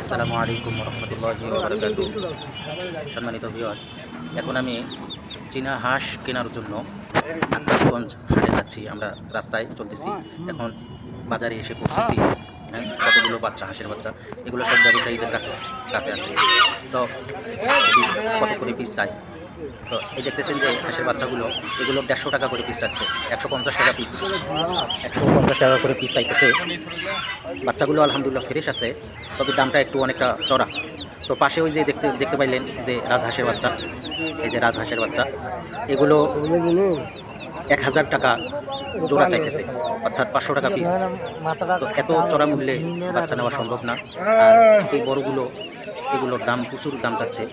আসসালামু আলাইকুম রহমতুল্লাহি ওয়া বারাকাতুহু। সম্মানিত ভিউয়ার্স, এখন আমি চীনা হাঁস কেনার জন্য আক্তারগঞ্জ হাটে যাচ্ছি। আমরা রাস্তায় চলতেছি, এখন বাজারে এসে পৌঁছেছি। হ্যাঁ, কতগুলো বাচ্চা, হাঁসের বাচ্চা, এগুলো সব ব্যবসায়ীদের কাছে আছে। তো এটি কত করে পিস চাই? তো এই দেখতেছেন যে হাঁসের বাচ্চাগুলো, এগুলো 150 টাকা করে পিস চাচ্ছে, 150 টাকা পিস, 150 টাকা করে পিস চাইতেছে। বাচ্চাগুলো আলহামদুলিল্লাহ ফ্রেশ আছে, তবে দামটা একটু অনেকটা চড়া। তো পাশে ওই যে দেখতে পাইলেন যে রাজহাঁসের বাচ্চা, এই যে রাজহাঁসের বাচ্চা, এগুলো 1000 টাকা জোড়া চাইতেছে, অর্থাৎ 500 টাকা পিস। তো এত চড়া মূল্যে বাচ্চা নেওয়া সম্ভব না। আর এই বড়গুলো, এগুলোর দাম প্রচুর দাম চাচ্ছে।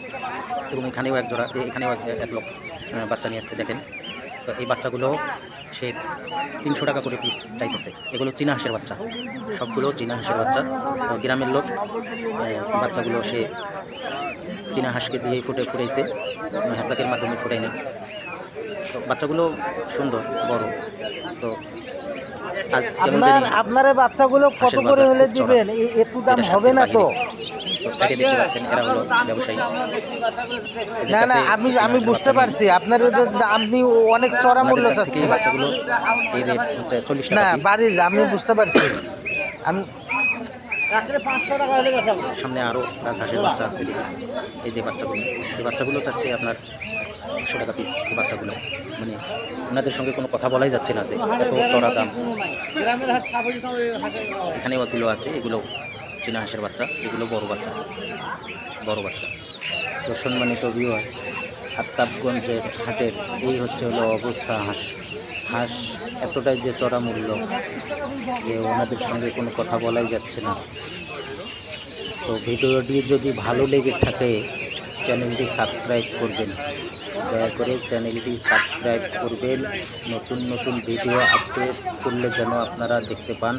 এবং এখানেও এখানেও এক লোক বাচ্চা নিয়ে আসছে, দেখেন। তো এই বাচ্চাগুলো সে 300 টাকা করে পিস চাইতেছে। এগুলো চীনা হাঁসের বাচ্চা, সবগুলো চীনা হাঁসের বাচ্চা। তো গ্রামের লোক বাচ্চাগুলো সে চীনা হাঁসকে দিয়ে ফুটাইছে, হেসাকের মাধ্যমে ফুটাই নেয়। তো বাচ্চাগুলো সুন্দর, বড়। তো আজ কেমন জানি আপনারা বাচ্চাগুলো কত করে হলে দিবেন? এত দাম হবে না তো? তাকে দেখতে পাচ্ছেন, এরা হলো ব্যবসায়ী। না না, আমি বুঝতে পারছি আপনার আপনি অনেক চড়া মূল্য চাচ্ছেন। বাচ্চাগুলো এই রেট হচ্ছে 40 না টাকা পিস। বাড়ির, আমি বুঝতে পারছি। আমি সামনে আরও রাজহাঁসের বাচ্চা আছে, দেখি। এই যে বাচ্চাগুলো, এই বাচ্চাগুলো চাচ্ছে আপনার 100 টাকা পিস। এই বাচ্চাগুলো মানে ওনাদের সঙ্গে কোনো কথা বলাই যাচ্ছে না যে এত চড়া দাম। এখানেও এগুলো আছে, এগুলো চীনা হাঁসের বাচ্চা, এগুলো বড় বাচ্চা। তো সম্মানিত ভিউয়ার্স, আফতাবগঞ্জের হাটের এই হলো অবস্থা। হাঁস এতটাই যে চড়া মূল্য যে ওনাদের সঙ্গে কোনো কথা বলাই যাচ্ছে না। তো ভিডিওটি যদি ভালো লেগে থাকে, চ্যানেলটি সাবস্ক্রাইব করবেন, দয়া করে চ্যানেলটি সাবস্ক্রাইব করবেন। নতুন ভিডিও আপলোড করলে যেন আপনারা দেখতে পান,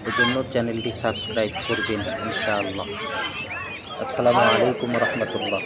এজন্য চ্যানেলটি সাবস্ক্রাইব করবেন ইনশাআল্লাহ। আসসালামু আলাইকুম রহমতুল্লাহ।